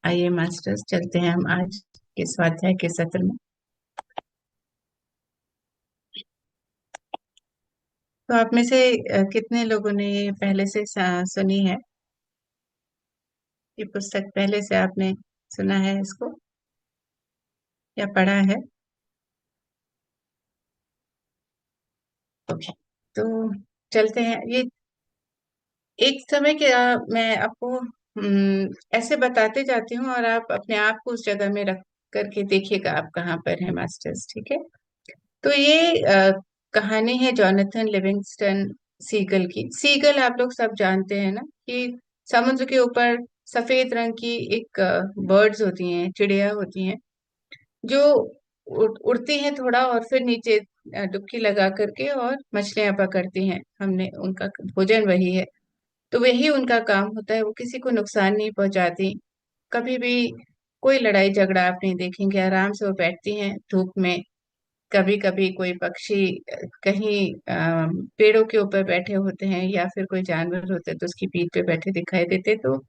आइए मास्टर्स, चलते हैं हम आज के स्वाध्याय के सत्र में। तो आप में से कितने लोगों ने ये पहले से सुनी है? ये पुस्तक पहले से आपने सुना है इसको या पढ़ा है? ओके। तो चलते हैं। ये एक समय के मैं आपको ऐसे बताते जाती हूँ और आप अपने आप को उस जगह में रख करके देखिएगा आप कहाँ पर है मास्टर्स। ठीक है। तो ये कहानी है जॉनथन लिविंगस्टन सीगल की। सीगल आप लोग सब जानते हैं ना कि समुद्र के ऊपर सफेद रंग की एक बर्ड्स होती हैं, चिड़िया होती हैं, जो उड़ती हैं थोड़ा और फिर नीचे डुबकी लगा करके और मछलियां पकड़ती हैं। हमने उनका भोजन वही है। तो वही उनका काम होता है। वो किसी को नुकसान नहीं पहुंचाती, कभी भी कोई लड़ाई झगड़ा आप नहीं देखेंगे। आराम से वो बैठती हैं धूप में। कभी कभी कोई पक्षी कहीं पेड़ों के ऊपर बैठे होते हैं या फिर कोई जानवर होते हैं तो उसकी पीठ पे बैठे दिखाई देते। तो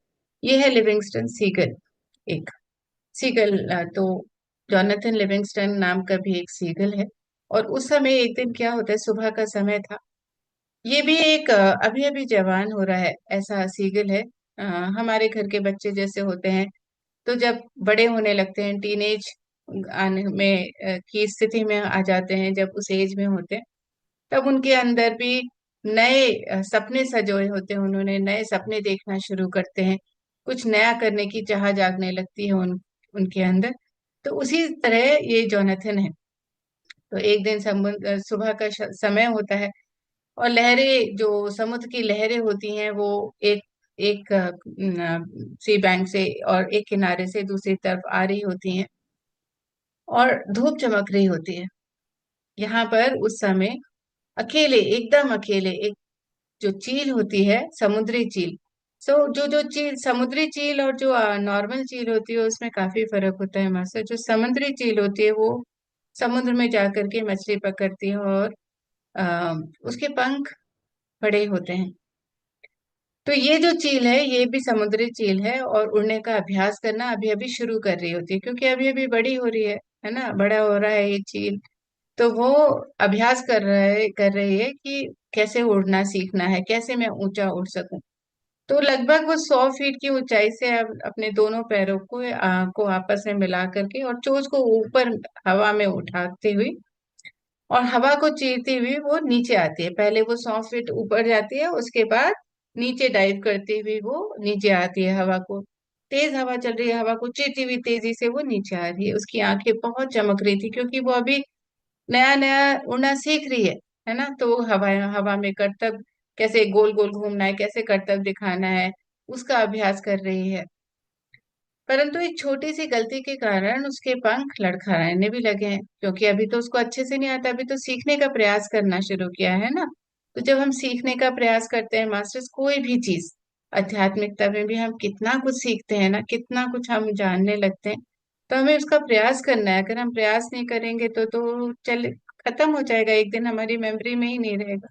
ये है लिविंगस्टन सीगल। एक सीगल तो जॉनथन लिविंगस्टन नाम का भी एक सीगल है। और उस समय एक दिन क्या होता है, सुबह का समय था। ये भी एक अभी अभी जवान हो रहा है ऐसा सीगल है। अ, हमारे घर के बच्चे जैसे होते हैं। तो जब बड़े होने लगते हैं, टीनेज आने में की स्थिति में आ जाते हैं, जब उस एज में होते हैं, तब उनके अंदर भी नए सपने सजोए होते हैं। उन्होंने नए सपने देखना शुरू करते हैं। कुछ नया करने की चाह जागने लगती है उनके अंदर। तो उसी तरह ये जोनाथन है। तो एक दिन समुद्र सुबह का समय होता है और लहरें, जो समुद्र की लहरें होती हैं, वो एक एक सी बैंक से और एक किनारे से दूसरी तरफ आ रही होती हैं और धूप चमक रही होती है। यहाँ पर उस समय अकेले, एकदम अकेले, एक जो चील होती है, समुद्री चील। जो जो चील, समुद्री चील और जो नॉर्मल चील होती है उसमें काफी फर्क होता है मास्टर। जो समुद्री चील होती है वो समुद्र में जाकर के मछली पकड़ती है और आ, उसके पंख बड़े होते हैं। तो ये जो चील है ये भी समुद्री चील है और उड़ने का अभ्यास करना अभी अभी शुरू कर रही होती है, क्योंकि अभी अभी बड़ी हो रही है ना, बड़ा हो रहा है ये चील। तो वो अभ्यास कर रही है कि कैसे उड़ना सीखना है, कैसे मैं ऊंचा उड़ सकूं। तो लगभग वो 100 फीट की ऊंचाई से अब अपने दोनों पैरों को आपस में मिला करके और चोंच को ऊपर हवा में उठाती हुई और हवा को चीरती हुई वो नीचे आती है। पहले वो 100 फीट ऊपर जाती है, उसके बाद नीचे डाइव करती हुई वो नीचे आती है। हवा को, तेज हवा चल रही है, हवा को चीरती हुई तेजी से वो नीचे आ रही है। उसकी आंखें बहुत चमक रही थी, क्योंकि वो अभी नया नया उड़ना सीख रही है ना। तो हवा हवा में करतब, कैसे गोल गोल घूमना है, कैसे करतब दिखाना है, उसका अभ्यास कर रही है। परंतु एक छोटी सी गलती के कारण उसके पंख लड़खड़ाने भी लगे हैं, क्योंकि अभी तो उसको अच्छे से नहीं आता, अभी तो सीखने का प्रयास करना शुरू किया है ना। तो जब हम सीखने का प्रयास करते हैं मास्टर्स, कोई भी चीज, आध्यात्मिकता में भी हम कितना कुछ सीखते हैं ना, कितना कुछ हम जानने लगते हैं। तो हमें उसका प्रयास करना है। अगर हम प्रयास नहीं करेंगे तो चल खत्म हो जाएगा, एक दिन हमारी मेमोरी में ही नहीं रहेगा।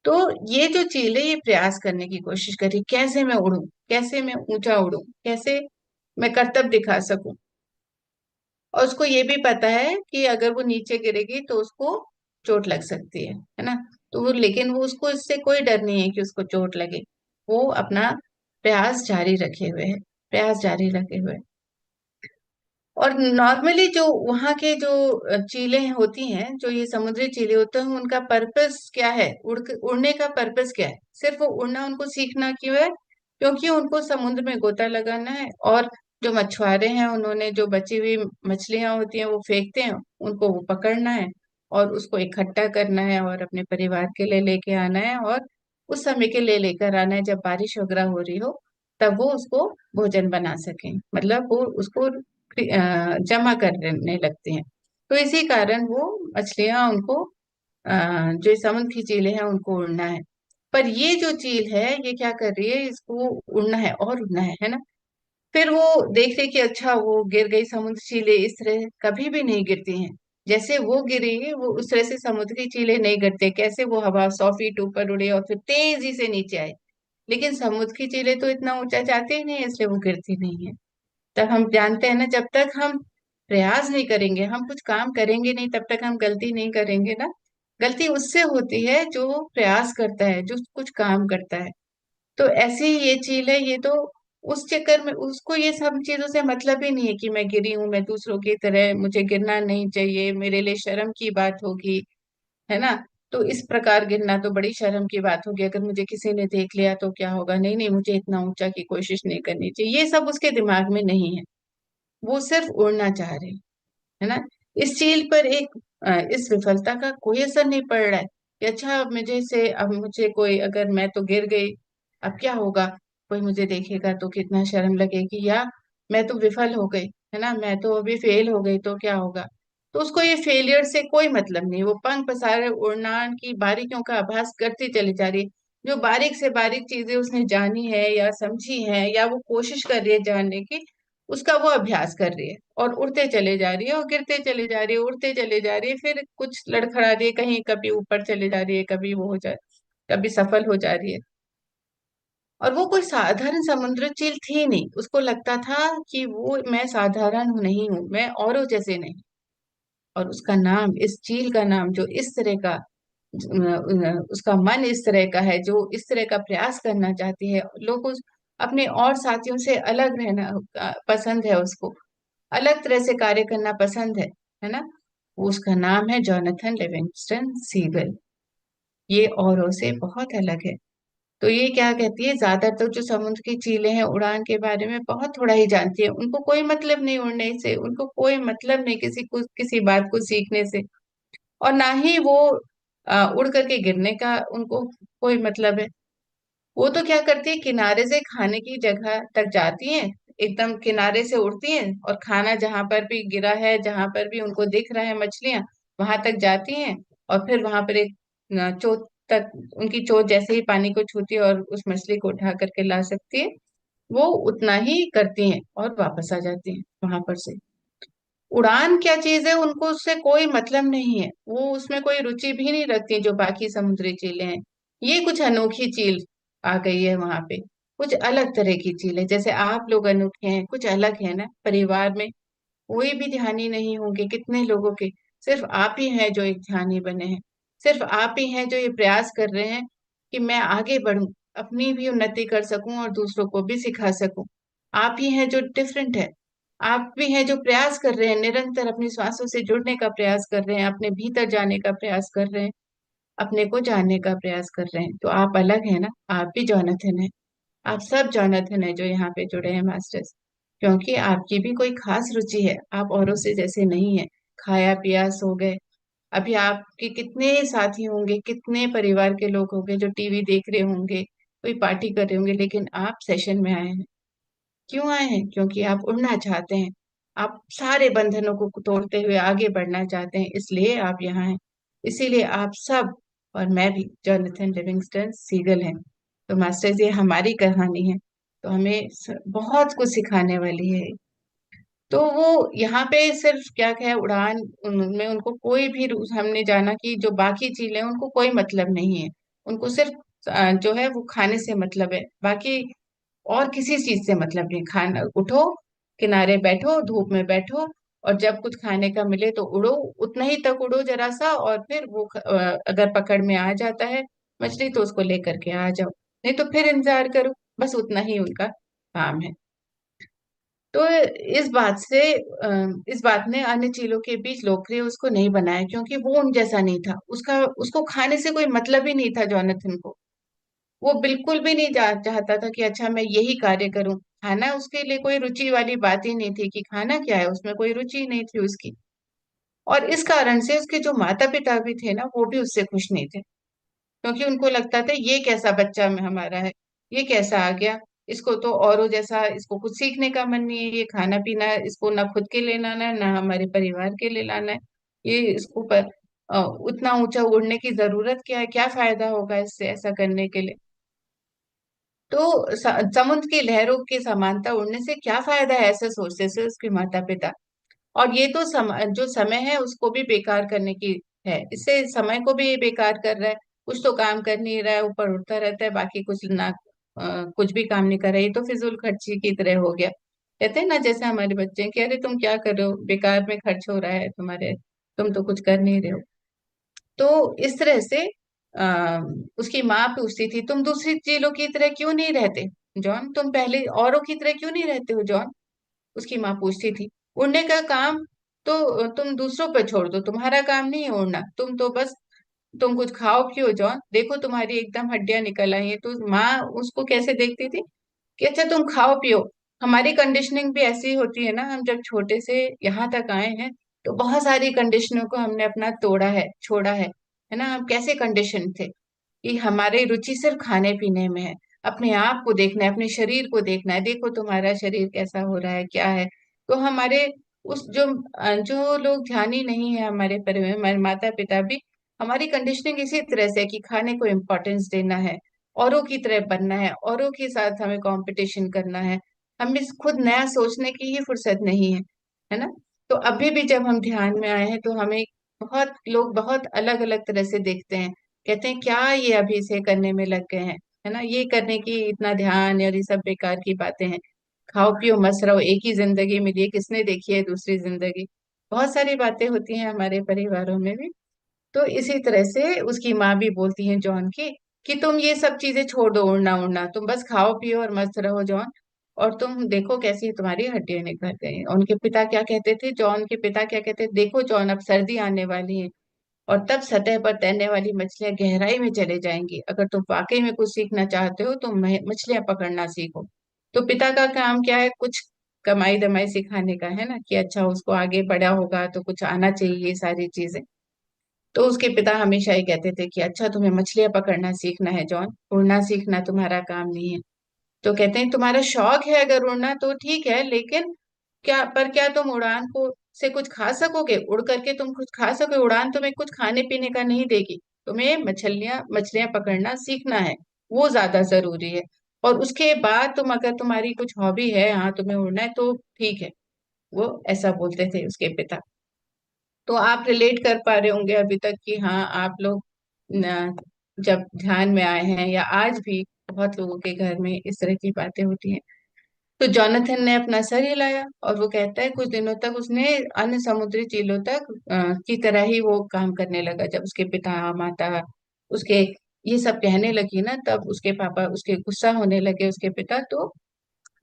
तो ये जो चील है ये प्रयास करने की कोशिश करी, कैसे मैं उड़ूं, कैसे मैं ऊंचा उड़ूं, कैसे मैं करतब दिखा सकूं। और उसको ये भी पता है कि अगर वो नीचे गिरेगी तो उसको चोट लग सकती है ना। तो वो, लेकिन वो, उसको इससे कोई डर नहीं है कि उसको चोट लगे। वो अपना प्रयास जारी रखे हुए है, प्रयास जारी रखे हुए है। और नॉर्मली जो वहां के जो चीलें होती हैं, जो ये समुद्री चीलें होते हैं, उनका पर्पस क्या है, उड़ने का पर्पस क्या है? सिर्फ वो उड़ना उनको सीखना क्यों है? क्योंकि उनको समुद्र में गोता लगाना है और जो मछुआरे हैं उन्होंने जो बची हुई मछलियां होती हैं वो फेंकते हैं, उनको वो पकड़ना है और उसको इकट्ठा करना है और अपने परिवार के लिए लेके आना है। और उस समय के लिए लेकर आना है जब बारिश वगैरह हो रही हो, तब वो उसको भोजन बना सकें, मतलब वो उसको जमा करने लगते हैं। तो इसी कारण वो मछलियां उनको, जो समुद्र की चीलें हैं उनको उड़ना है। पर ये जो चील है ये क्या कर रही है, इसको उड़ना है और उड़ना है ना। फिर वो देख रही कि अच्छा वो गिर गई। समुद्र चीलें इस तरह कभी भी नहीं गिरती हैं, जैसे वो गिरी वो उस तरह से समुद्री चीलें नहीं गिरते। कैसे वो हवा 100 फीट ऊपर उड़े और फिर तेजी से नीचे आए। लेकिन समुद्र की चीलें तो इतना ऊंचा जाती ही नहीं है, इसलिए वो गिरती नहीं है। तब हम जानते हैं ना, जब तक हम प्रयास नहीं करेंगे, हम कुछ काम करेंगे नहीं, तब तक हम गलती नहीं करेंगे ना। गलती उससे होती है जो प्रयास करता है, जो कुछ काम करता है। तो ऐसी ही ये चीज है, ये तो उस चक्कर में उसको ये सब चीजों से मतलब ही नहीं है कि मैं गिरी हूं, मैं दूसरों की तरह, मुझे गिरना नहीं चाहिए, मेरे लिए शर्म की बात होगी, है ना। तो इस प्रकार गिरना तो बड़ी शर्म की बात होगी, अगर मुझे किसी ने देख लिया तो क्या होगा, नहीं नहीं मुझे इतना ऊंचा की कोशिश नहीं करनी चाहिए, ये सब उसके दिमाग में नहीं है। वो सिर्फ उड़ना चाह रहे हैं, है ना। इस चीज पर एक इस विफलता का कोई असर नहीं पड़ रहा है कि अच्छा अब मुझे कोई, अगर मैं तो गिर गई, अब क्या होगा, कोई मुझे देखेगा तो कितना शर्म लगेगी, या मैं तो विफल हो गई, है ना, मैं तो अभी फेल हो गई तो क्या होगा। तो उसको ये फेलियर से कोई मतलब नहीं, वो पंख पसारे उड़ान की बारीकियों का आभास करती चली जा रही है। जो बारीक से बारीक चीजें उसने जानी है या समझी है, या वो कोशिश कर रही है जानने की, उसका वो अभ्यास कर रही है, और उड़ते चले जा रही है, और गिरते चले जा रही है, उड़ते चले जा रही है, फिर कुछ लड़खड़ा रही है, कहीं कभी ऊपर चले जा रही है, कभी वो हो जाए, कभी सफल हो जा रही है। और वो कोई साधारण समुद्र चील थी नहीं, उसको लगता था कि वो मैं साधारण नहीं हूं, मैं औरों जैसे नहीं। और उसका नाम, इस चील का नाम जो इस तरह का, उसका मन इस तरह का है, जो इस तरह का प्रयास करना चाहती है, लोग अपने और साथियों से अलग रहना पसंद है उसको, अलग तरह से कार्य करना पसंद है ना। वो उसका नाम है जॉनथन लिविंगस्टन सीगल। ये औरों से बहुत अलग है। तो ये क्या कहती है, ज्यादातर जो समुद्र की चीलें हैं उड़ान के बारे में बहुत थोड़ा ही जानती है, उनको कोई मतलब नहीं उड़ने से, उनको कोई मतलब नहीं किसी बात को सीखने से, और ना ही वो उड़ करके गिरने का उनको कोई मतलब है। वो तो क्या करती है, किनारे से खाने की जगह तक जाती हैं, एकदम किनारे से उड़ती हैं, और खाना जहां पर भी गिरा है, जहां पर भी उनको दिख रहा है मछलियां, वहां तक जाती हैं। और फिर वहां पर एक चोट तक, उनकी चोट जैसे ही पानी को छूती है और उस मछली को उठा करके ला सकती है, वो उतना ही करती हैं और वापस आ जाती हैं वहां पर से। उड़ान क्या चीज है, उनको उससे कोई मतलब नहीं है, वो उसमें कोई रुचि भी नहीं रखती जो बाकी समुद्री चीलें हैं। ये कुछ अनोखी चील आ गई है वहां पे, कुछ अलग तरह की चील है, जैसे आप लोग अनोखे हैं, कुछ अलग है ना। परिवार में कोई भी ध्यानी नहीं होंगे, कितने लोगों के, सिर्फ आप ही हैं जो एक ध्यानी बने हैं। सिर्फ आप ही हैं जो ये प्रयास कर रहे हैं कि मैं आगे बढ़ूं, अपनी भी उन्नति कर सकूं और दूसरों को भी सिखा सकूं। आप ही हैं जो डिफरेंट है। आप भी हैं जो प्रयास कर रहे हैं, निरंतर अपनी श्वासों से जुड़ने का प्रयास कर रहे हैं, अपने भीतर जाने का प्रयास कर रहे हैं, अपने को जानने का प्रयास कर रहे हैं। तो आप अलग है ना, आप भी जॉनथन है। आप सब जॉनथन है जो यहाँ पे जुड़े हैं मास्टर्स, क्योंकि आपकी भी कोई खास रुचि है, आप औरों से जैसे नहीं है। खाया पिया सो गए। अभी आपके कितने साथी होंगे, कितने परिवार के लोग होंगे जो टीवी देख रहे होंगे, कोई पार्टी कर रहे होंगे, लेकिन आप सेशन में आए हैं। क्यों आए हैं? क्योंकि आप उड़ना चाहते हैं, आप सारे बंधनों को तोड़ते हुए आगे बढ़ना चाहते हैं, इसलिए आप यहाँ हैं। इसीलिए आप सब, और मैं भी, जॉनथन लिविंगस्टन सीगल हैं। तो मास्टर्स, ये हमारी कहानी है, तो हमें बहुत कुछ सिखाने वाली है। तो वो यहाँ पे सिर्फ क्या क्या है, उड़ान उनमें उनको कोई भी हमने जाना कि जो बाकी चीजें हैं उनको कोई मतलब नहीं है। उनको सिर्फ जो है वो खाने से मतलब है, बाकी और किसी चीज से मतलब नहीं। खाना, उठो, किनारे बैठो, धूप में बैठो, और जब कुछ खाने का मिले तो उड़ो, उतना ही तक उड़ो जरा सा, और फिर वो अगर पकड़ में आ जाता है मछली तो उसको लेकर के आ जाओ, नहीं तो फिर इंतजार करो। बस उतना ही उनका काम है। तो इस बात ने अन्य चीलों के बीच लोकप्रिय उसको नहीं बनाया, क्योंकि वो उन जैसा नहीं था, उसका उसको खाने से कोई मतलब ही नहीं था जॉनथन को। वो बिल्कुल भी नहीं चाहता था कि अच्छा मैं यही कार्य करूं। खाना उसके लिए कोई रुचि वाली बात ही नहीं थी, कि खाना क्या है, उसमें कोई रुचि नहीं थी उसकी। और इस कारण से उसके जो माता पिता भी थे ना, वो भी उससे खुश नहीं थे, क्योंकि उनको लगता था ये कैसा बच्चा में हमारा है, ये कैसा आ गया, इसको तो औरों जैसा, इसको कुछ सीखने का मन नहीं है, ये खाना पीना इसको ना खुद के लिए लाना है, ना हमारे परिवार के लिए लाना है, ये इसको उतना ऊंचा उड़ने की जरूरत क्या है, क्या फायदा होगा इससे ऐसा करने के लिए। तो समुद्र की लहरों की समानता उड़ने से क्या फायदा है, ऐसे सोचते से उसके माता पिता। और ये तो जो समय है उसको भी बेकार करने की है, इससे समय को भी ये बेकार कर रहा है। कुछ तो काम कर नहीं रहा है, ऊपर उड़ता रहता है, बाकी कुछ ना कुछ भी काम नहीं कर रहा है, ये तो फिजूल खर्ची की तरह हो गया। कहते हैं ना जैसे हमारे बच्चे कि अरे तुम क्या कर रहे हो, बेकार में खर्च हो रहा है तुम्हारे, तुम तो कुछ कर नहीं रहे हो। तो इस तरह से आ, उसकी माँ पूछती थी, तुम दूसरी चीलों की तरह क्यों नहीं रहते जॉन, तुम पहले औरों की तरह क्यों नहीं रहते हो जॉन। उसकी माँ पूछती थी, उड़ने का काम तो तुम दूसरों पर छोड़ दो, तुम्हारा काम नहीं है उड़ना, तुम तो बस तुम कुछ खाओ पियो जॉन, देखो तुम्हारी एकदम हड्डियां निकल आई हैं। तो माँ उसको कैसे देखती थी कि अच्छा तुम खाओ पियो। हमारी कंडीशनिंग भी ऐसी होती है ना, हम जब छोटे से यहाँ तक आए हैं तो बहुत सारी कंडीशनों को हमने अपना तोड़ा है, छोड़ा है ना। हम कैसे कंडीशन थे कि हमारी रुचि सिर्फ खाने पीने में है, अपने आप को देखना है, अपने शरीर को देखना है, देखो तुम्हारा शरीर कैसा हो रहा है क्या है। तो हमारे उस जो लोग ध्यानी नहीं है हमारे परिवार में, हमारे माता पिता भी, हमारी कंडीशनिंग इसी तरह से है कि खाने को इम्पोर्टेंस देना है, औरों की तरह बनना है, औरों के साथ हमें कंपटीशन करना है, हमें खुद नया सोचने की ही फुर्सत नहीं है ना। तो अभी भी जब हम ध्यान में आए हैं तो हमें बहुत लोग बहुत अलग अलग तरह से देखते हैं, कहते हैं क्या ये अभी से करने में लग गए हैं, है ना, ये करने की इतना ध्यान और ये सब बेकार की बातें हैं। खाओ पियो मस्त रहो, एक ही जिंदगी मिली है, किसने देखी है दूसरी जिंदगी। बहुत सारी बातें होती हैं हमारे परिवारों में भी। तो इसी तरह से उसकी माँ भी बोलती है जॉन की कि तुम ये सब चीजें छोड़ दो, उड़ना उड़ना, तुम बस खाओ पियो और मस्त रहो जॉन, और तुम देखो कैसी तुम्हारी हड्डियां निकल गई। और उनके पिता क्या कहते थे, जॉन के पिता क्या कहते थे, देखो जॉन अब सर्दी आने वाली है और तब सतह पर तैरने वाली मछलियां गहराई में चले जाएंगी, अगर तुम वाकई में कुछ सीखना चाहते हो तो मछलियां पकड़ना सीखो। तो पिता का काम क्या है, कुछ कमाई दमाई सिखाने का, है ना, कि अच्छा उसको आगे बढ़ा होगा तो कुछ आना चाहिए ये सारी चीजें। तो उसके पिता हमेशा ही कहते थे कि अच्छा तुम्हें मछलियां पकड़ना सीखना है जॉन, उड़ना सीखना तुम्हारा काम नहीं है। तो कहते हैं तुम्हारा शौक है अगर उड़ना तो ठीक है, लेकिन क्या तुम उड़ान को से कुछ खा सकोगे, उड़ करके तुम कुछ खा सकोगे, उड़ान तुम्हें कुछ खाने पीने का नहीं देगी, तुम्हें मछलियां मछलियां पकड़ना सीखना है, वो ज्यादा जरूरी है। और उसके बाद तुम अगर तुम्हारी कुछ हॉबी है, हाँ तुम्हें उड़ना है तो ठीक है। वो ऐसा बोलते थे उसके पिता। तो आप रिलेट कर पा रहे होंगे अभी तक कि हाँ आप लोग न, जब ध्यान में आए हैं या आज भी बहुत लोगों के घर में इस तरह की बातें होती हैं। तो जॉनथन ने अपना सर हिलाया और वो कहता है कुछ दिनों तक उसने अन्य समुद्री चीलों तक की तरह ही वो काम करने लगा। जब उसके पिता माता उसके ये सब कहने लगी ना, तब उसके पापा उसके गुस्सा होने लगे उसके पिता। तो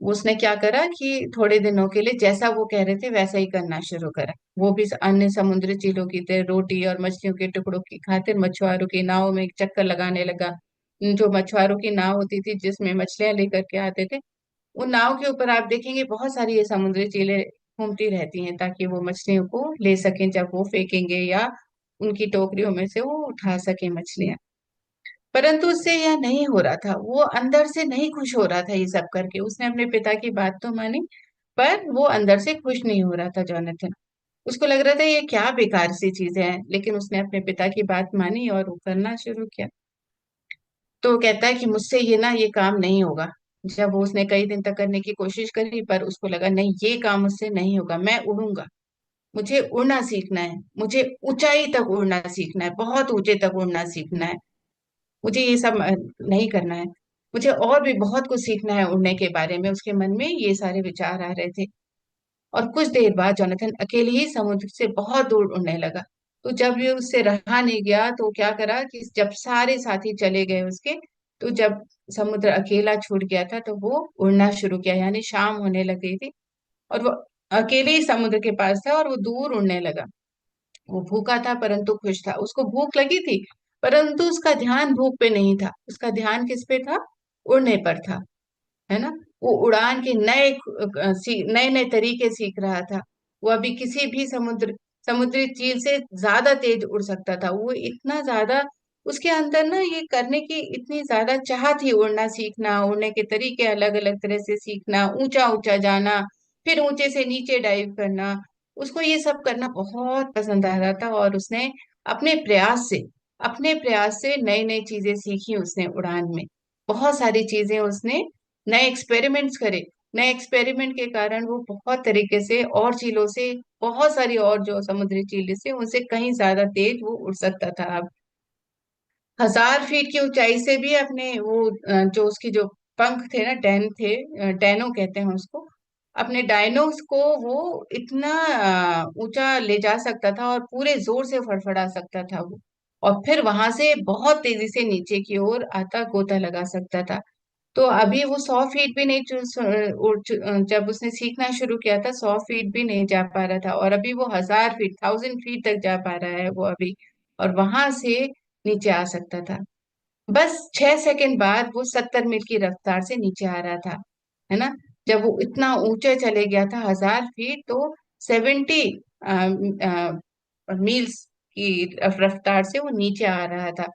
उसने क्या करा कि थोड़े दिनों के लिए जैसा वो कह रहे थे वैसा ही करना शुरू करा। वो भी अन्य समुद्री चीलों की तरह रोटी और मछलियों के टुकड़ों की खातिर मछुआरों की नाव में एक चक्कर लगाने लगा। जो मछुआरों की नाव होती थी जिसमें मछलियां लेकर के आते थे, उन नाव के ऊपर आप देखेंगे बहुत सारी ये समुद्री चीलें घूमती रहती हैं ताकि वो मछलियों को ले सकें जब वो फेंकेंगे, या उनकी टोकरियों में से वो उठा सके मछलियां। परंतु उससे यह नहीं हो रहा था, वो अंदर से नहीं खुश हो रहा था ये सब करके। उसने अपने पिता की बात तो मानी पर वो अंदर से खुश नहीं हो रहा था जॉनथन। उसको लग रहा था ये क्या बेकार सी चीजें हैं, लेकिन उसने अपने पिता की बात मानी और वो करना शुरू किया। तो वो कहता है कि मुझसे ये काम नहीं होगा। जब वो उसने कई दिन तक करने की कोशिश करी पर उसको लगा नहीं ये काम मुझसे नहीं होगा, मैं उड़ूंगा, मुझे उड़ना सीखना है, मुझे ऊंचाई तक उड़ना सीखना है, बहुत ऊंचे तक उड़ना सीखना है, मुझे ये सब नहीं करना है, मुझे और भी बहुत कुछ सीखना है उड़ने के बारे में। उसके मन में ये सारे विचार आ रहे थे। और कुछ देर बाद जोनाथन अकेले ही समुद्र से बहुत दूर उड़ने लगा। तो जब ये उससे रहा नहीं गया तो क्या करा कि जब सारे साथी चले गए उसके, तो जब समुद्र अकेला छूट गया था तो वो उड़ना शुरू किया, यानी शाम होने लग गई थी और वो अकेले ही समुद्र के पास था और वो दूर उड़ने लगा। वो भूखा था परंतु खुश था, उसको भूख लगी थी परंतु उसका ध्यान भूख पे नहीं था, उसका ध्यान किस पे था, उड़ने पर था, है ना। वो उड़ान के नए नए तरीके सीख रहा था। वो अभी किसी भी समुद्री चील से ज्यादा तेज उड़ सकता था, वो इतना ज्यादा उसके अंदर ना ये करने की इतनी ज्यादा चाह थी, उड़ना सीखना, उड़ने के तरीके अलग अलग तरह से सीखना, ऊंचा ऊंचा जाना, फिर ऊंचे से नीचे डाइव करना। उसको ये सब करना बहुत पसंद आ रहा था और उसने अपने प्रयास से अपने प्रयास से नई नई चीजें सीखी उसने उड़ान में। बहुत सारी चीजें उसने नए एक्सपेरिमेंट्स करे। नए एक्सपेरिमेंट के कारण वो बहुत तरीके से और चीलों से, बहुत सारी और जो समुद्री चील से उनसे कहीं ज्यादा तेज वो उड़ सकता था। अब 1000 फीट की ऊंचाई से भी अपने वो जो उसकी जो पंख थे ना, डैन थे, डैनो कहते हैं उसको, अपने डायनोस को वो इतना ऊंचा ले जा सकता था और पूरे जोर से फड़फड़ा सकता था वो। और फिर वहां से बहुत तेजी से नीचे की ओर आता गोता लगा सकता था। तो अभी वो 100 फीट भी नहीं जब उसने सीखना शुरू किया था 100 फीट भी नहीं जा पा रहा था, और अभी वो 1000 फीट 1000 फीट तक जा पा रहा है वो अभी। और वहां से नीचे आ सकता था। बस 6 सेकंड बाद वो 70 मील की रफ्तार से नीचे आ रहा था, है ना। जब वो इतना ऊंचे चले गया था 1000 फीट, तो 70 मील्स की रफ्तार से वो नीचे आ रहा था।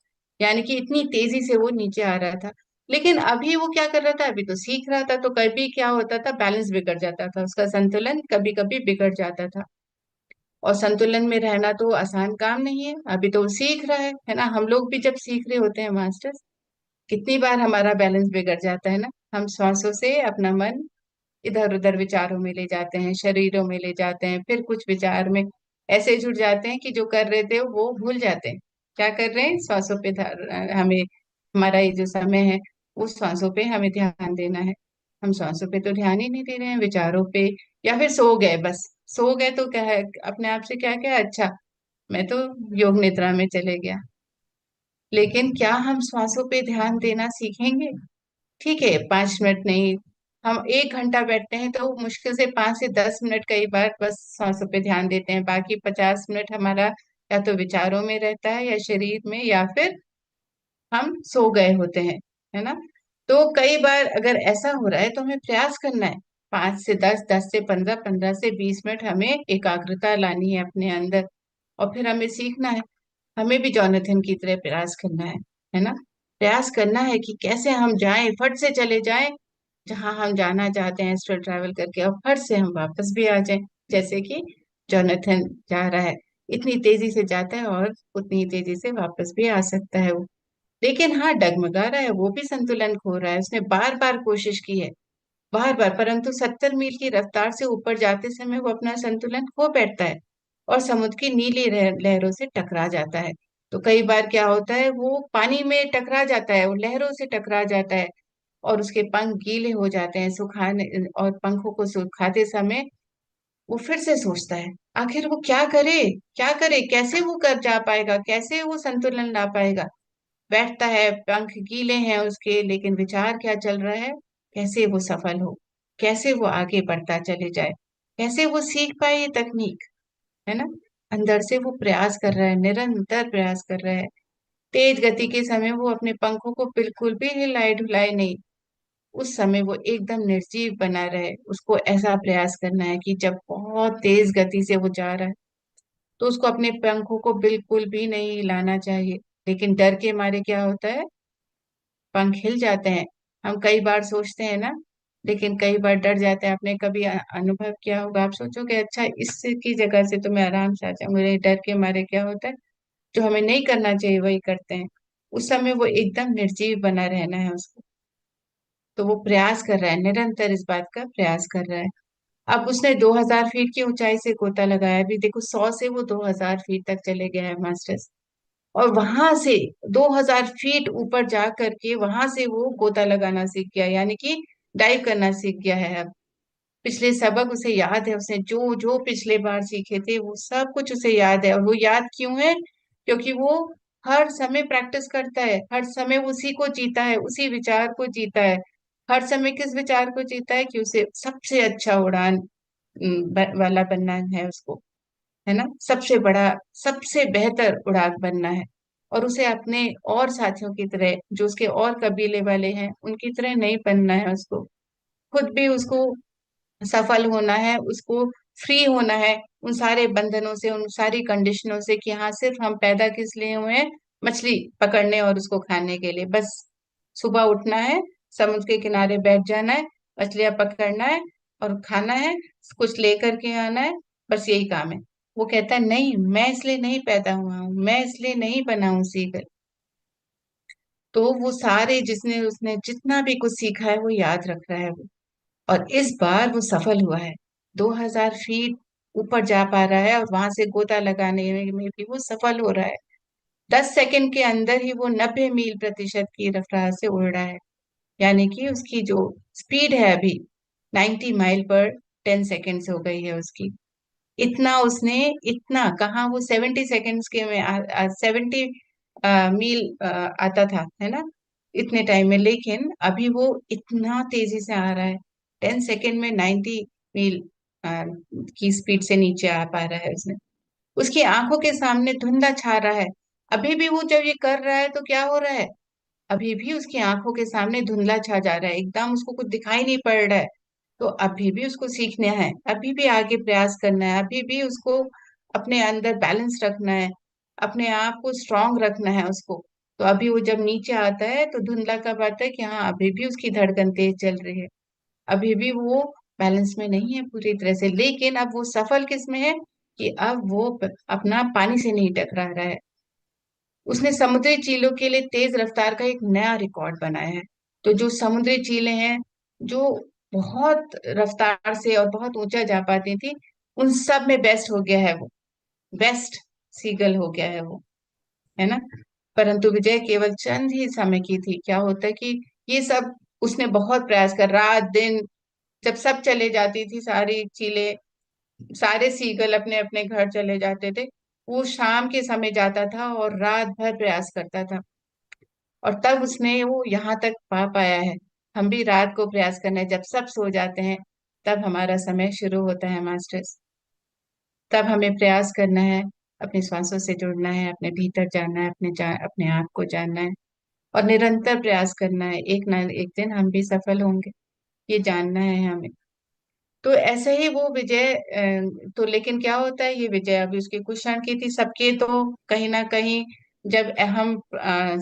यानी कि इतनी तेजी से वो नीचे आ रहा था। लेकिन अभी वो क्या कर रहा था, अभी तो सीख रहा था, तो कभी क्या होता था, बैलेंस बिगड़ जाता था, उसका संतुलन कभी कभी बिगड़ जाता था। और संतुलन में रहना तो आसान काम नहीं है, अभी तो वो सीख रहा है ना। हम लोग भी जब सीख रहे होते हैं मास्टर, कितनी बार हमारा बैलेंस बिगड़ जाता है ना। हम श्वासों से अपना मन इधर उधर विचारों में ले जाते हैं, शरीरों में ले जाते हैं, फिर कुछ विचार में ऐसे जुड़ जाते हैं कि जो कर रहे थे वो भूल जाते हैं। क्या कर रहे हैं, श्वासों पे हमें, हमारा ये जो समय है वो श्वासों पे हमें ध्यान देना है। हम श्वासों पे तो ध्यान ही नहीं दे रहे हैं, विचारों पे। या फिर सो गए, बस सो गए तो क्या है, अपने आप से क्या क्या, अच्छा मैं तो योग निद्रा में चले गया। लेकिन क्या हम श्वासों पे ध्यान देना सीखेंगे? ठीक है, 5 मिनट नहीं, हम 1 घंटा बैठते हैं तो मुश्किल से 5 से 10 मिनट कई बार बस सांसों पे ध्यान देते हैं, बाकी 50 मिनट हमारा या तो विचारों में रहता है या शरीर में, या फिर हम सो गए होते हैं, है ना। तो कई बार अगर ऐसा हो रहा है तो हमें प्रयास करना है, 5 से 10, 10 से 15, 15 से 20 मिनट हमें एकाग्रता लानी है अपने अंदर। और फिर हमें सीखना है, हमें भी जॉनथन की तरह प्रयास करना है ना। प्रयास करना है कि कैसे हम जाएं, फट से चले जाएं जहां हम जाना चाहते हैं, एस्ट्रल ट्रैवल करके, और फट से हम वापस भी आ जाएं, जैसे कि जॉनथन जा रहा है। इतनी तेजी से जाता है और उतनी तेजी से वापस भी आ सकता है वो। लेकिन हाँ, डगमगा रहा है, वो भी संतुलन खो रहा है, उसने बार बार कोशिश की है, बार बार, परंतु 70 मील की रफ्तार से ऊपर जाते समय वो अपना संतुलन खो बैठता है और समुद्र की नीली लहरों से टकरा जाता है। तो कई बार क्या होता है, वो पानी में टकरा जाता है, वो लहरों से टकरा जाता है, और उसके पंख गीले हो जाते हैं सुखाने, और पंखों को सुखाते समय वो फिर से सोचता है आखिर वो क्या करे, क्या करे, कैसे वो कर जा पाएगा, कैसे वो संतुलन ला पाएगा। बैठता है, पंख गीले हैं उसके, लेकिन विचार क्या चल रहा है, कैसे वो सफल हो, कैसे वो आगे बढ़ता चले जाए, कैसे वो सीख पाए ये तकनीक, है ना। अंदर से वो प्रयास कर रहा है, निरंतर प्रयास कर रहा है। तेज गति के समय वो अपने पंखों को बिल्कुल भी हिलाए डुलाए नहीं, उस समय वो एकदम निर्जीव बना रहे। उसको ऐसा प्रयास करना है कि जब बहुत तेज गति से वो जा रहा है तो उसको अपने पंखों को बिल्कुल भी नहीं हिलाना चाहिए। लेकिन डर के मारे क्या होता है, पंख हिल जाते हैं। हम कई बार सोचते हैं ना, लेकिन कई बार डर जाते हैं। आपने कभी अनुभव किया होगा, आप सोचोगे अच्छा इसकी जगह से तो मैं आराम से आ जाऊं, मेरे डर के मारे क्या होता है, जो हमें नहीं करना चाहिए वही करते हैं। उस समय वो एकदम निर्जीव बना रहना है उसको। तो वो प्रयास कर रहा है, निरंतर इस बात का प्रयास कर रहा है। अब उसने 2000 फीट की ऊंचाई से गोता लगाया, अभी देखो 100 से वो 2000 फीट तक चले गया है मास्टर्स। और वहां से 2000 फीट ऊपर जा करके वहां से वो गोता लगाना सीख गया, यानी कि डाइव करना सीख गया है अब। पिछले सबक उसे याद है, उसने जो जो पिछले बार सीखे थे वो सब कुछ उसे याद है। और वो याद क्यों है, क्योंकि वो हर समय प्रैक्टिस करता है, हर समय उसी को जीता है, उसी विचार को जीता है। हर समय किस विचार को जीता है कि उसे सबसे अच्छा उड़ान वाला बनना है उसको, है ना। सबसे बड़ा, सबसे बेहतर उड़ान बनना है। और उसे अपने और साथियों की तरह, जो उसके और कबीले वाले हैं उनकी तरह नहीं बनना है उसको। खुद भी उसको सफल होना है, उसको फ्री होना है उन सारे बंधनों से, उन सारी कंडीशनों से, कि हाँ सिर्फ हम पैदा किस लिए हुए हैं, मछली पकड़ने और उसको खाने के लिए बस। सुबह उठना है, समुद्र के किनारे बैठ जाना है, मछलियां पकड़ना है और खाना है, कुछ लेकर के आना है, बस यही काम है। वो कहता है नहीं, मैं इसलिए नहीं पैदा हुआ हूँ, मैं इसलिए नहीं बना हूँ सीकर। तो वो सारे जिसने उसने जितना भी कुछ सीखा है वो याद रख रहा है वो। और इस बार वो सफल हुआ है, 2000 फीट ऊपर जा पा रहा है, और वहां से गोता लगाने में भी वो सफल हो रहा है। 10 सेकंड के अंदर ही वो 90 मील प्रतिशत की रफ्तार से उड़ रहा है। यानी कि उसकी जो स्पीड है अभी 90 माइल पर 10 सेकेंड्स हो गई है उसकी। इतना उसने, इतना कहाँ वो 70 सेकेंड्स के में 70 मील आता था, है ना, इतने टाइम में। लेकिन अभी वो इतना तेजी से आ रहा है, 10 सेकेंड में 90 मील की स्पीड से नीचे आ पा रहा है उसने। उसकी आंखों के सामने धुंधला छा रहा है। अभी भी वो जब ये कर रहा है तो क्या हो रहा है, अभी भी उसकी आंखों के सामने धुंधला छा जा रहा है, एकदम उसको कुछ दिखाई नहीं पड़ रहा है। तो अभी भी उसको सीखना है, अभी भी आगे प्रयास करना है, अभी भी उसको अपने अंदर बैलेंस रखना है, अपने आप को स्ट्रांग रखना है उसको। तो अभी वो जब नीचे आता है तो धुंधला कब आता है कि हाँ अभी भी उसकी धड़कन तेज चल रही है, अभी भी वो बैलेंस में नहीं है पूरी तरह से। लेकिन अब वो सफल किस में है कि अब वो अपना पानी से नहीं टकरा रहा है। उसने समुद्री चीलों के लिए तेज रफ्तार का एक नया रिकॉर्ड बनाया है। तो जो समुद्री चीलें हैं, जो बहुत रफ्तार से और बहुत ऊंचा जा पाती थी, उन सब में बेस्ट हो गया है वो, बेस्ट सीगल हो गया है वो, है ना। परंतु विजय केवल चंद ही समय की थी। क्या होता है कि ये सब उसने बहुत प्रयास कर, रात दिन, जब सब चले जाती थी सारी चीलें, सारे सीगल अपने अपने घर चले जाते थे, वो शाम के समय जाता था और रात भर प्रयास करता था, और तब उसने वो यहाँ तक पा पाया है। हम भी रात को प्रयास करना है, जब सब सो जाते हैं तब हमारा समय शुरू होता है मास्टर्स। तब हमें प्रयास करना है, अपने श्वासों से जुड़ना है, अपने भीतर जानना है, अपने आप को जानना है, और निरंतर प्रयास करना है। एक ना एक दिन हम भी सफल होंगे, ये जानना है हमें। तो ऐसे ही वो विजय तो लेकिन क्या होता है, ये विजय अभी उसके कुछ क्षण की थी, सबके तो कहीं ना कहीं जब हम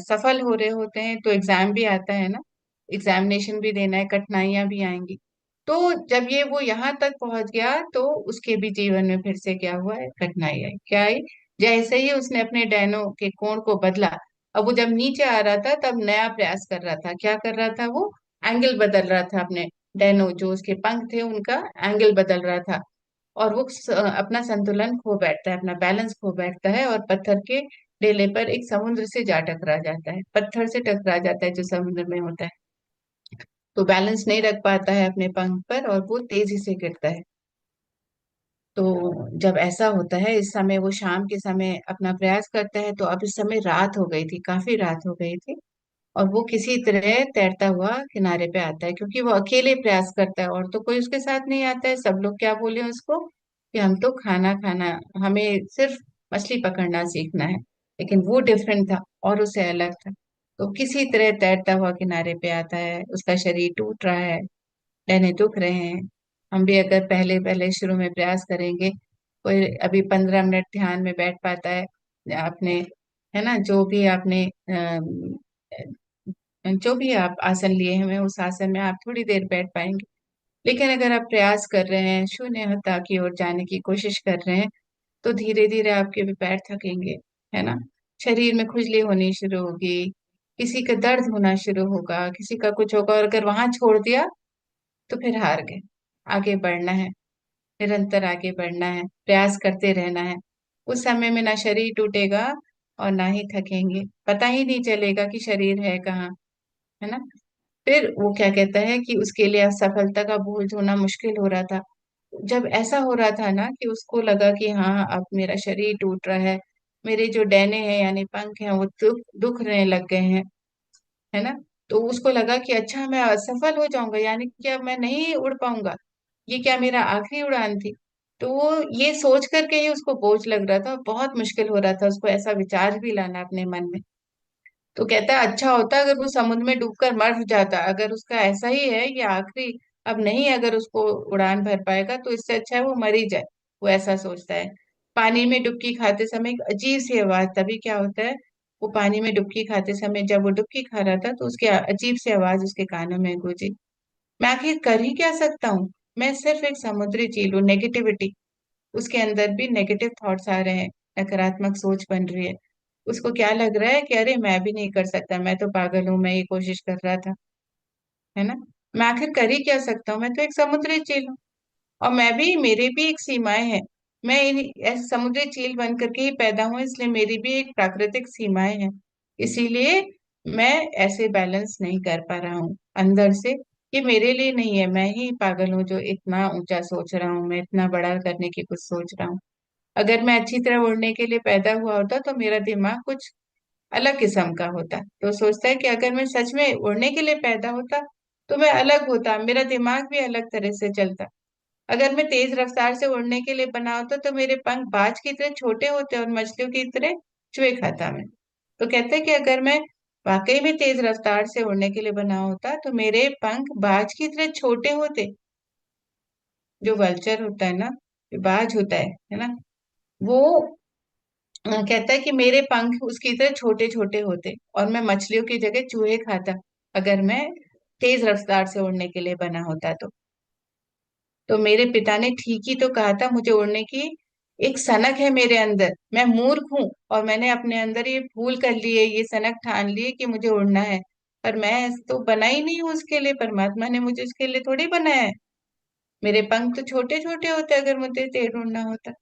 सफल हो रहे होते हैं तो एग्जाम भी आता है ना, एग्जामिनेशन भी देना है, कठिनाइयां भी आएंगी। तो जब ये वो यहाँ तक पहुंच गया तो उसके भी जीवन में फिर से क्या हुआ है, कठिनाई आई। क्या आई, जैसे ही उसने अपने डैनों के कोण को बदला, अब वो जब नीचे आ रहा था तब नया प्रयास कर रहा था। क्या कर रहा था वो, एंगल बदल रहा था अपने, डेनो जो उसके पंख थे उनका एंगल बदल रहा था, और वो अपना संतुलन खो बैठता है, अपना बैलेंस खो बैठता है, और पत्थर के डेले पर एक समुद्र से जा टकरा जाता है, पत्थर से टकरा जाता है जो समुद्र में होता है। तो बैलेंस नहीं रख पाता है अपने पंख पर और वो तेजी से गिरता है। तो जब ऐसा होता है, इस समय वो शाम के समय अपना प्रयास करता है, तो अब इस समय रात हो गई थी, काफी रात हो गई थी, और वो किसी तरह तैरता हुआ किनारे पे आता है, क्योंकि वो अकेले प्रयास करता है और तो कोई उसके साथ नहीं आता है। सब लोग क्या बोले उसको कि हम तो खाना खाना, हमें सिर्फ मछली पकड़ना सीखना है। लेकिन वो डिफरेंट था और उससे अलग था। तो किसी तरह तैरता हुआ किनारे पे आता है, उसका शरीर टूट रहा है, डरने दुख रहे हैं। हम भी अगर पहले पहले शुरू में प्रयास करेंगे, कोई अभी 15 मिनट ध्यान में बैठ पाता है अपने, है ना, जो भी आपने जो भी आप आसन लिए हैं उस आसन में आप थोड़ी देर बैठ पाएंगे। लेकिन अगर आप प्रयास कर रहे हैं, शून्यता की ओर जाने की कोशिश कर रहे हैं, तो धीरे धीरे आपके भी पैर थकेंगे, है ना, शरीर में खुजली होनी शुरू होगी, किसी का दर्द होना शुरू होगा, किसी का कुछ होगा, और अगर वहां छोड़ दिया तो फिर हार गए। आगे बढ़ना है, निरंतर आगे बढ़ना है, प्रयास करते रहना है। उस समय में ना शरीर टूटेगा और ना ही थकेंगे, पता ही नहीं चलेगा कि शरीर है कहाँ, है ना। फिर वो क्या कहता है कि उसके लिए असफलता का बोझ ढोना मुश्किल हो रहा था। जब ऐसा हो रहा था ना कि उसको लगा कि हाँ अब मेरा शरीर टूट रहा है, मेरे जो डैने हैं यानी पंख हैं वो दुख दुखने लग गए हैं, है ना। तो उसको लगा कि अच्छा मैं असफल हो जाऊंगा, यानी कि अब मैं नहीं उड़ पाऊंगा, ये क्या मेरा आखिरी उड़ान थी। तो वो ये सोच करके ही उसको बोझ लग रहा था, बहुत मुश्किल हो रहा था उसको ऐसा विचार भी लाना अपने मन में। तो कहता है अच्छा होता अगर वो समुद्र में डूबकर मर जाता, अगर उसका ऐसा ही है ये आखिरी, अब नहीं अगर उसको उड़ान भर पाएगा तो इससे अच्छा है वो मर ही जाए। वो ऐसा सोचता है। पानी में डुबकी खाते समय एक अजीब सी आवाज, तभी क्या होता है, वो पानी में डुबकी खाते समय जब वो डुबकी खा रहा था तो उसकी अजीब सी आवाज उसके कानों में गूंजी, मैं आखिर कर ही क्या सकता हूँ, मैं सिर्फ एक समुद्री चील हूँ। नेगेटिविटी, उसके अंदर भी नेगेटिव थॉट्स आ रहे हैं, नकारात्मक सोच बन रही है। उसको क्या लग रहा है कि अरे मैं भी नहीं कर सकता, मैं तो पागल हूं, मैं ये कोशिश कर रहा था, है ना, मैं आखिर कर ही क्या सकता हूँ, मैं तो एक समुद्री चील हूँ, और मैं भी, मेरी भी एक सीमाएं हैं। मैं ऐसे समुद्री चील बन करके ही पैदा हूँ, इसलिए मेरी भी एक प्राकृतिक सीमाएं हैं। इसीलिए मैं ऐसे बैलेंस नहीं कर पा रहा हूँ अंदर से, ये मेरे लिए नहीं है, मैं ही पागल हूँ जो इतना ऊंचा सोच रहा हूँ, मैं इतना बड़ा करने की कुछ सोच रहा हूँ। अगर मैं अच्छी तरह उड़ने के लिए पैदा हुआ होता तो मेरा दिमाग कुछ अलग किस्म का होता। तो सोचता है कि अगर मैं सच में उड़ने के लिए पैदा होता तो मैं अलग होता, मेरा दिमाग भी अलग तरह से चलता। अगर मैं तेज रफ्तार से उड़ने के लिए बना होता तो मेरे पंख बाज की तरह छोटे होते और मछलियों की तरह चुहे खाता मैं। तो कहते हैं कि अगर मैं वाकई में तेज रफ्तार से उड़ने के लिए बना होता तो मेरे पंख बाज की तरह छोटे होते। जो वल्चर होता है ना, जो बाज होता है ना, वो कहता है कि मेरे पंख उसकी तरह छोटे छोटे होते और मैं मछलियों की जगह चूहे खाता, अगर मैं तेज रफ्तार से उड़ने के लिए बना होता तो मेरे पिता ने ठीक ही तो कहा था, मुझे उड़ने की एक सनक है मेरे अंदर, मैं मूर्ख हूं और मैंने अपने अंदर ये भूल कर ली है, ये सनक ठान ली है कि मुझे उड़ना है। पर मैं तो बना ही नहीं हूं उसके लिए, परमात्मा ने मुझे उसके लिए थोड़ी बनाया है। मेरे पंख तो छोटे छोटे होते अगर मुझे तेज उड़ना होता।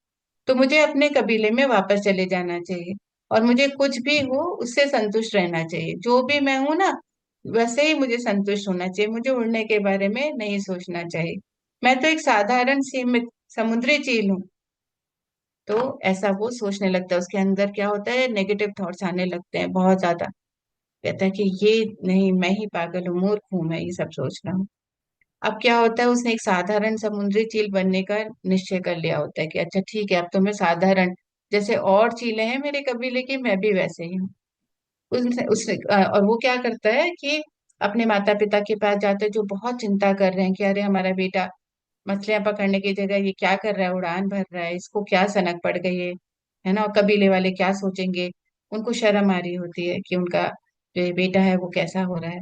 तो मुझे अपने कबीले में वापस चले जाना चाहिए और मुझे कुछ भी हो उससे संतुष्ट रहना चाहिए, जो भी मैं हूं ना वैसे ही मुझे संतुष्ट होना चाहिए, मुझे उड़ने के बारे में नहीं सोचना चाहिए। मैं तो एक साधारण सीमित समुद्री चील हूँ। तो ऐसा वो सोचने लगता है, उसके अंदर क्या होता है, नेगेटिव थॉट्स आने लगते हैं बहुत ज्यादा। कहता है कि ये नहीं, मैं ही पागल हूँ, मूर्ख हूँ, मैं ये सब सोच रहा हूँ। अब क्या होता है, उसने एक साधारण समुद्री चील बनने का निश्चय कर लिया होता है कि अच्छा ठीक है, अब तो मैं साधारण जैसे और चीलें हैं मेरे कबीले की, मैं भी वैसे ही हूँ। उसने और वो क्या करता है कि अपने माता पिता के पास जाते हैं जो बहुत चिंता कर रहे हैं कि अरे हमारा बेटा मछलियां पकड़ने की जगह ये क्या कर रहा है, उड़ान भर रहा है, इसको क्या सनक पड़ गई है ना, और कबीले वाले क्या सोचेंगे। उनको शर्म आ रही होती है कि उनका जो ये बेटा है वो कैसा हो रहा है।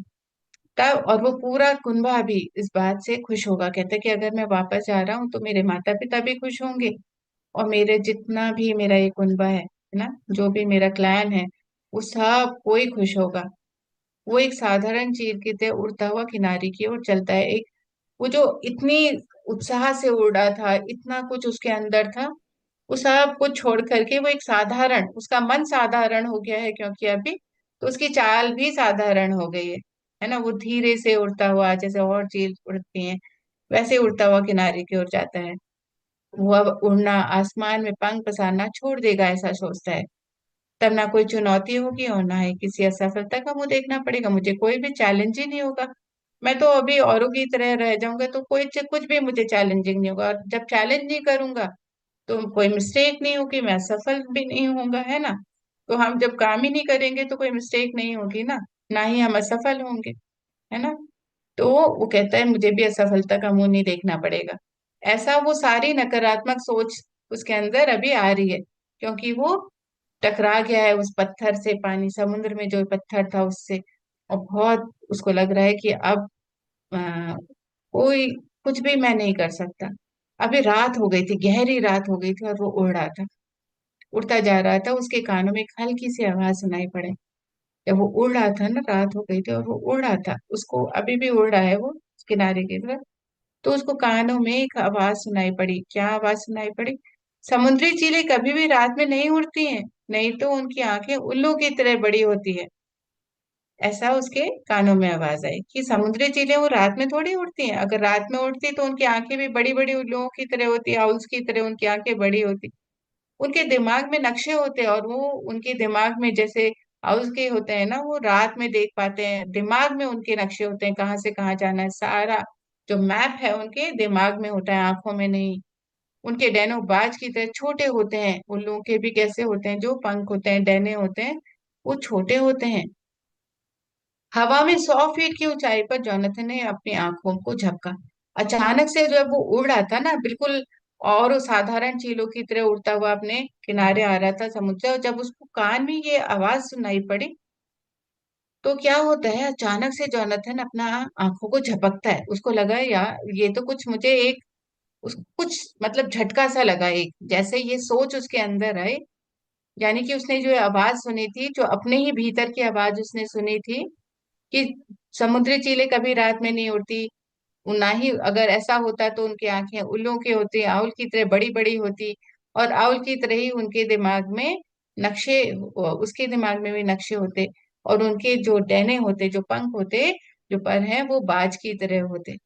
तब और वो पूरा कुनबा भी इस बात से खुश होगा, कहते हैं कि अगर मैं वापस जा रहा हूँ तो मेरे माता पिता भी खुश होंगे और मेरे जितना भी मेरा ये कुनबा है ना, जो भी मेरा क्लैन है, वो सब कोई खुश होगा। वो एक साधारण चील की तरह उड़ता हुआ किनारे की ओर चलता है। एक वो जो इतनी उत्साह से उड़ा था, इतना कुछ उसके अंदर था, वो सब कुछ छोड़ करके वो एक साधारण, उसका मन साधारण हो गया है क्योंकि अभी तो उसकी चाल भी साधारण हो गई है ना। वो धीरे से उड़ता हुआ जैसे और चील उड़ती हैं वैसे उड़ता हुआ किनारे की ओर जाता है। वो अब उड़ना, आसमान में पंख पसारना छोड़ देगा ऐसा सोचता है। तब ना कोई चुनौती होगी और ना ही किसी असफलता का मुंह देखना पड़ेगा, मुझे कोई भी चैलेंज ही नहीं होगा। मैं तो अभी औरों की तरह रह जाऊंगा तो कोई कुछ भी मुझे चैलेंजिंग नहीं होगा, और जब चैलेंज नहीं करूंगा तो कोई मिस्टेक नहीं होगी, मैं सफल भी नहीं होऊंगा, है ना। तो हम जब काम ही नहीं करेंगे तो कोई मिस्टेक नहीं होगी ना ही हम असफल होंगे, है ना। तो वो कहता है मुझे भी असफलता का मुंह नहीं देखना पड़ेगा। ऐसा वो सारी नकारात्मक सोच उसके अंदर अभी आ रही है क्योंकि वो टकरा गया है उस पत्थर से, पानी समुद्र में जो पत्थर था उससे। और बहुत उसको लग रहा है कि अब कोई कुछ भी मैं नहीं कर सकता। अभी रात हो गई थी, गहरी रात हो गई थी और वो उड़ रहा था, उड़ता जा रहा था, उसके कानों में एक हल्की सी आवाज सुनाई पड़े। जब वो उड़ रहा था ना, रात हो गई थी और वो उड़ रहा था, उसको अभी भी उड़ रहा है वो किनारे की तरफ। तो उसको कानों में एक आवाज सुनाई पड़ी। क्या आवाज सुनाई पड़ी? समुद्री चीलें कभी भी रात में नहीं उड़ती हैं, नहीं तो उनकी आंखें उल्लू की तरह बड़ी होती है। ऐसा उसके कानों में आवाज आई कि समुद्री चीलें वो रात में थोड़ी उड़ती हैं, अगर रात में उड़ती तो उनकी आंखें भी बड़ी बड़ी उल्लुओं की तरह होती, आउल्स की तरह उनकी आंखें बड़ी होती। उनके दिमाग में नक्शे होते और वो उनके दिमाग में जैसे आउल्स के होते हैं ना, वो रात में देख पाते हैं, दिमाग में उनके नक्शे होते हैं कहाँ से कहाँ जाना है, सारा जो मैप है उनके दिमाग में होता है, आंखों में नहीं। उनके डैनो बाज की तरह छोटे होते हैं, उल्लुओं के भी कैसे होते हैं, जो पंख होते हैं डैने होते हैं वो छोटे होते हैं। हवा में 100 फीट की ऊंचाई पर जोनाथन ने अपनी आंखों को झपका। अचानक से जब वो उड़ रहा था ना बिल्कुल, और वो साधारण चीलों की तरह उड़ता हुआ अपने किनारे आ रहा था समुद्र से, और जब उसको कान में ये आवाज सुनाई पड़ी तो क्या होता है, अचानक से जोनाथन अपना आंखों को झपकता है। उसको लगा यार ये तो कुछ मुझे एक कुछ मतलब झटका सा लगा, एक जैसे ये सोच उसके अंदर आई। यानी कि उसने जो आवाज सुनी थी, जो अपने ही भीतर की आवाज उसने सुनी थी कि समुद्री चीलें कभी रात में नहीं उड़ती, ना ही अगर ऐसा होता तो उनकी आंखें उल्लू की होती, आउल की तरह बड़ी बड़ी होती, और आउल की तरह ही उनके दिमाग में नक्शे, उसके दिमाग में भी नक्शे होते, और उनके जो डैने होते, जो पंख होते जो पर हैं वो बाज की तरह होते।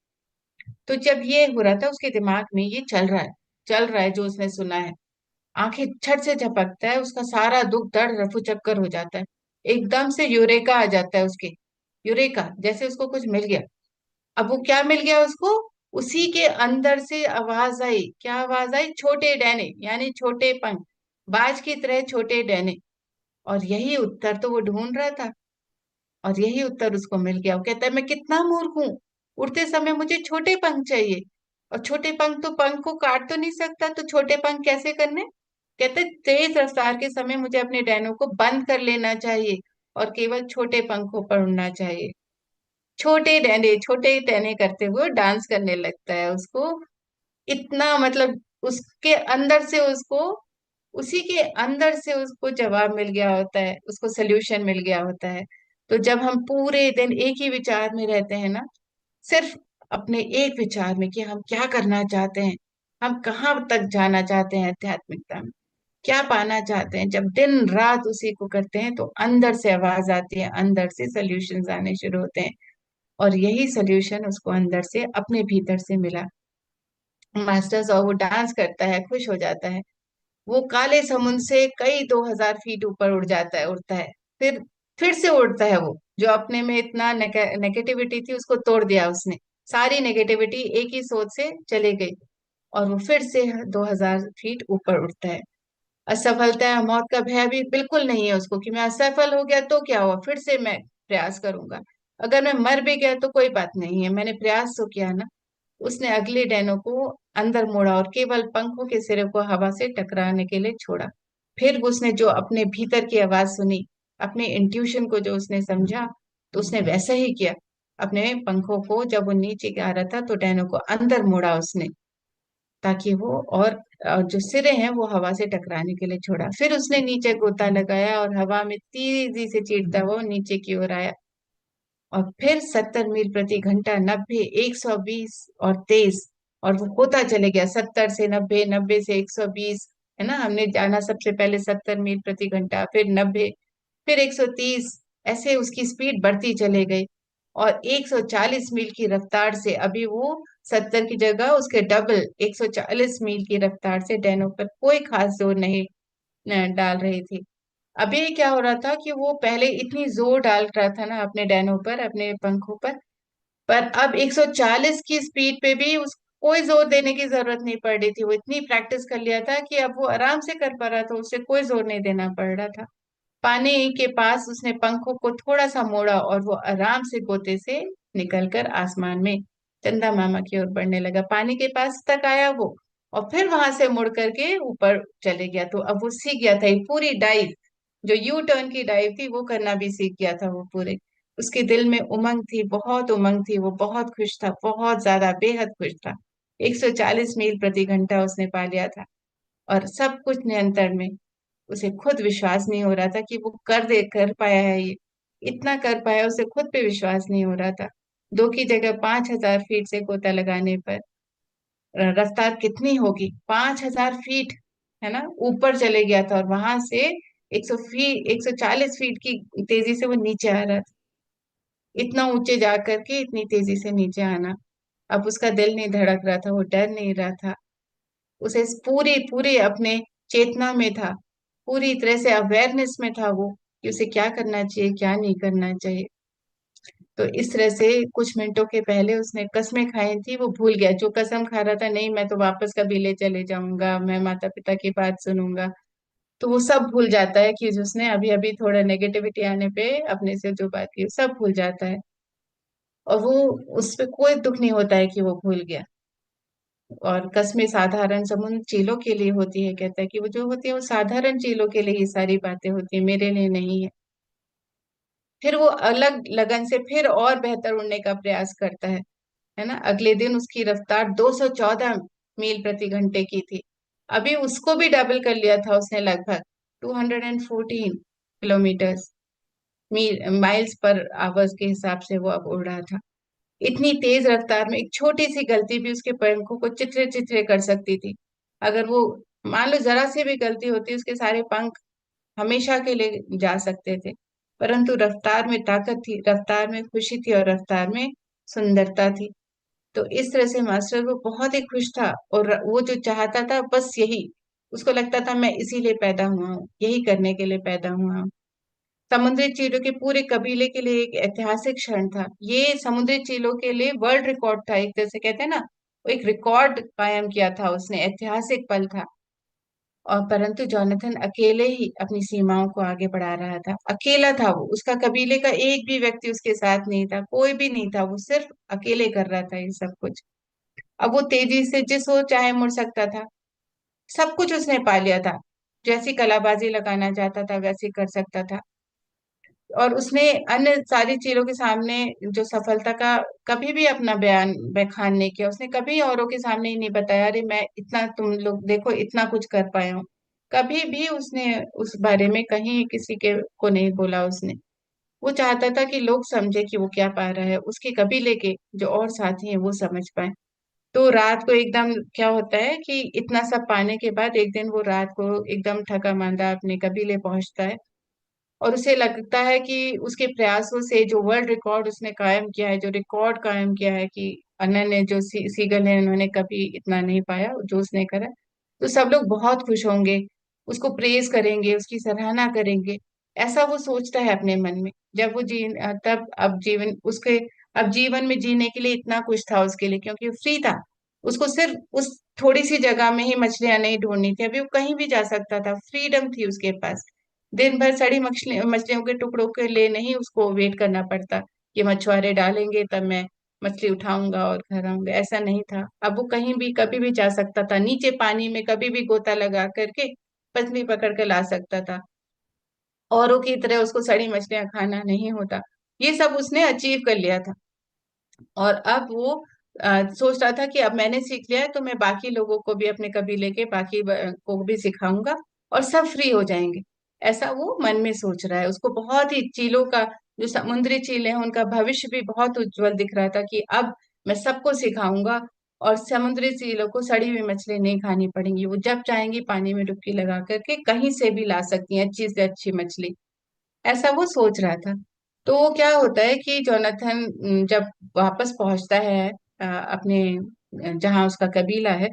तो जब ये हो रहा था उसके दिमाग में, ये चल रहा है जो उसने सुना है, आंखें छट से झपकता है, उसका सारा दुख दर्द रफू चक्कर हो जाता है। एकदम से यूरेका आ जाता है उसके, यूरेका, जैसे उसको कुछ मिल गया। अब वो क्या मिल गया उसको? उसी के अंदर से आवाज आई, क्या आवाज आई? छोटे डैने, यानी छोटे पंख, बाज की तरह छोटे डैने। और यही उत्तर तो वो ढूंढ रहा था, और यही उत्तर उसको मिल गया। वो कहता है, मैं कितना मूर्ख हूँ, उड़ते समय मुझे छोटे पंख चाहिए, और छोटे पंख तो पंख को काट तो नहीं सकता, तो छोटे पंख कैसे करने? कहते, तेज रफ्तार के समय मुझे अपने डैनों को बंद कर लेना चाहिए और केवल छोटे पंखों पर उड़ना चाहिए। छोटे डैने करते हुए डांस करने लगता है उसको। इतना मतलब उसके अंदर से उसको, उसी के अंदर से उसको जवाब मिल गया होता है, उसको सोल्यूशन मिल गया होता है। तो जब हम पूरे दिन एक ही विचार में रहते हैं ना, सिर्फ अपने एक विचार में कि हम क्या करना चाहते हैं, हम कहाँ तक जाना चाहते हैं आध्यात्मिकता में, क्या पाना चाहते हैं, जब दिन रात उसी को करते हैं तो अंदर से आवाज आती है, अंदर से सोल्यूशंस आने शुरू होते हैं। और यही सोल्यूशन उसको अंदर से, अपने भीतर से मिला मास्टर्स। और वो डांस करता है, खुश हो जाता है। वो काले समुद्र से कई 2000 फीट ऊपर उड़ जाता है, उड़ता है। फिर फिर से उड़ता है वो, जो अपने में इतना नेगेटिविटी थी उसको तोड़ दिया उसने। सारी नेगेटिविटी एक ही सोच से चले गई, और वो फिर से 2000 फीट ऊपर उठता है। असफलता या मौत का भय भी बिल्कुल नहीं है उसको, कि मैं असफल हो गया तो क्या हुआ, फिर से मैं प्रयास करूंगा। अगर मैं मर भी गया तो कोई बात नहीं है, मैंने प्रयास तो किया ना। उसने अगले डैनों को अंदर मोड़ा और केवल पंखों के सिरे को हवा से टकराने के लिए छोड़ा। फिर उसने जो अपने भीतर की आवाज सुनी, अपने इंट्यूशन को जो उसने समझा, तो उसने वैसा ही किया। अपने पंखों को जब वो नीचे आ रहा था तो डैनों को अंदर मोड़ा उसने, ताकि वो, और जो सिरे हैं वो हवा से टकराने के लिए छोड़ा। फिर उसने नीचे गोता लगाया और हवा में तेजी से चीरता वो नीचे की ओर आया। और फिर 70 मील प्रति घंटा, 90, 120 और तेज, और वो होता चले गया 70 से 90, 90 से 120। है ना, हमने जाना सबसे पहले 70 मील प्रति घंटा, फिर 90, फिर 130। ऐसे उसकी स्पीड बढ़ती चले गई, और 140 मील की रफ्तार से, अभी वो 70 की जगह उसके डबल 140 मील की रफ्तार से डैनो पर कोई खास जोर नहीं डाल रही थी। अभी क्या हो रहा था कि वो पहले इतनी जोर डाल रहा था ना अपने डैनों पर, अपने पंखों पर अब 140 की स्पीड पे भी उस कोई जोर देने की जरूरत नहीं पड़ रही थी। वो इतनी प्रैक्टिस कर लिया था कि अब वो आराम से कर पा रहा था, उसे कोई जोर नहीं देना पड़ रहा था। पानी के पास उसने पंखों को थोड़ा सा मोड़ा, और वो आराम से गोते से निकलकर आसमान में चंदा मामा की ओर बढ़ने लगा। पानी के पास तक आया वो, और फिर वहां से मुड़ करके ऊपर चले गया। तो अब वो सीख गया था ये पूरी डाइव, जो यू टर्न की डाइव थी वो करना भी सीख गया था वो पूरे। उसके दिल में उमंग थी, बहुत उमंग थी, वो बहुत खुश था, बहुत ज्यादा, बेहद खुश था। 140 मील प्रति घंटा उसने पा लिया था, और सब कुछ नियंत्रण में। उसे खुद विश्वास नहीं हो रहा था कि वो कर पाया है ये, इतना कर पाया, उसे खुद पे विश्वास नहीं हो रहा था। 2 की जगह 5000 फीट से गोता लगाने पर रफ्तार कितनी होगी, 5000 फीट, है ना, ऊपर चले गया था। और वहां से 140 फीट की तेजी से वो नीचे आ रहा था। इतना ऊंचे जा करके इतनी तेजी से नीचे आना, अब उसका दिल नहीं धड़क रहा था, वो डर नहीं रहा था। उसे पूरी पूरी अपने चेतना में था, पूरी तरह से अवेयरनेस में था वो, कि उसे क्या करना चाहिए, क्या नहीं करना चाहिए। तो इस तरह से कुछ मिनटों के पहले उसने कस्में खाई थी, वो भूल गया। जो कसम खा रहा था, नहीं मैं तो वापस कभी ले चले जाऊंगा, मैं माता पिता की बात सुनूंगा, तो वो सब भूल जाता है। कि उसने अभी अभी थोड़ा नेगेटिविटी आने पे अपने से जो बात की, सब भूल जाता है। और वो, उस पे कोई दुख नहीं होता है कि वो भूल गया। और कस्में साधारण समुद्र चीलों के लिए होती है, कहता है कि वो जो होती है वो साधारण चीलों के लिए ये सारी बातें होती है, मेरे लिए नहीं है। फिर वो अलग लगन से फिर और बेहतर उड़ने का प्रयास करता है ना। अगले दिन उसकी रफ्तार 214 मील प्रति घंटे की थी। अभी उसको भी डबल कर लिया था उसने, लगभग 214 किलोमीटर माइल्स पर आवर्स के हिसाब से वो अब उड़ रहा था। इतनी तेज रफ्तार में एक छोटी सी गलती भी उसके पंखों को चित्रे चित्रे कर सकती थी। अगर वो, मान लो जरा सी भी गलती होती, उसके सारे पंख हमेशा के लिए जा सकते थे। परंतु रफ्तार में ताकत थी, रफ्तार में खुशी थी, और रफ्तार में सुंदरता थी। तो इस तरह से मास्टर वो बहुत ही खुश था, और वो जो चाहता था बस यही, उसको लगता था मैं इसीलिए पैदा हुआ हूँ, यही करने के लिए पैदा हुआ हूँ। समुद्री चीलों के पूरे कबीले के लिए एक ऐतिहासिक क्षण था ये। समुद्री चीलों के लिए वर्ल्ड रिकॉर्ड था, एक तरह से कहते हैं ना, वो एक रिकॉर्ड कायम किया था उसने, ऐतिहासिक पल था। और परंतु जॉनथन अकेले ही अपनी सीमाओं को आगे बढ़ा रहा था, अकेला था वो, उसका कबीले का एक भी व्यक्ति उसके साथ नहीं था, कोई भी नहीं था, वो सिर्फ अकेले कर रहा था ये सब कुछ। अब वो तेजी से जिस ओर चाहे मुड़ सकता था, सब कुछ उसने पा लिया था। जैसी कलाबाजी लगाना चाहता था वैसे कर सकता था। और उसने अन्य सारी चीजों के सामने जो सफलता का कभी भी अपना बयान नहीं किया, उसने कभी औरों के सामने ही नहीं बताया अरे मैं इतना, तुम लोग देखो इतना कुछ कर पाया हूँ। कभी भी उसने उस बारे में कहीं किसी के को नहीं बोला उसने। वो चाहता था कि लोग समझे कि वो क्या पा रहा है, उसके कबीले के जो और साथी हैं वो समझ पाए। तो रात को एकदम क्या होता है कि इतना सब पाने के बाद एक दिन वो रात को एकदम थका मांदा अपने कबीले पहुंचता है। और उसे लगता है कि उसके प्रयासों से जो वर्ल्ड रिकॉर्ड उसने कायम किया है, जो रिकॉर्ड कायम किया है कि अनन्य जो सीगल है उन्होंने कभी इतना नहीं पाया जो उसने करा, तो सब लोग बहुत खुश होंगे, उसको प्रेज करेंगे, उसकी सराहना करेंगे। ऐसा वो सोचता है अपने मन में। जब वो तब अब जीवन उसके, अब जीवन में जीने के लिए इतना कुछ था उसके लिए, क्योंकि वो फ्री था। उसको सिर्फ उस थोड़ी सी जगह में ही मछलियां नहीं ढूंढनी थी, अभी वो कहीं भी जा सकता था, फ्रीडम थी उसके पास। दिन भर सड़ी मछलियों के टुकड़ों के लिए नहीं उसको वेट करना पड़ता कि मछुआरे डालेंगे तब मैं मछली उठाऊंगा और घर आऊंगा, ऐसा नहीं था। अब वो कहीं भी कभी भी जा सकता था, नीचे पानी में कभी भी गोता लगा करके मछली पकड़ के ला सकता था। औरों की तरह उसको सड़ी मछलियां खाना नहीं होता। ये सब उसने अचीव कर लिया था। और अब वो सोच रहा था कि अब मैंने सीख लिया है तो मैं बाकी लोगों को भी, अपने कबीले के बाकी को भी सिखाऊंगा और सब फ्री हो जाएंगे। ऐसा वो मन में सोच रहा है। उसको बहुत ही चीलों का, जो समुद्री चील हैं उनका भविष्य भी बहुत उज्जवल दिख रहा था कि अब मैं सबको सिखाऊंगा और समुद्री चीलों को सड़ी हुई मछली नहीं खानी पड़ेंगी, वो जब चाहेंगी पानी में डुबकी लगा करके कहीं से भी ला सकती हैं अच्छी से अच्छी मछली। ऐसा वो सोच रहा था। तो क्या होता है कि जोनाथन जब वापस पहुंचता है अपने जहां उसका कबीला है,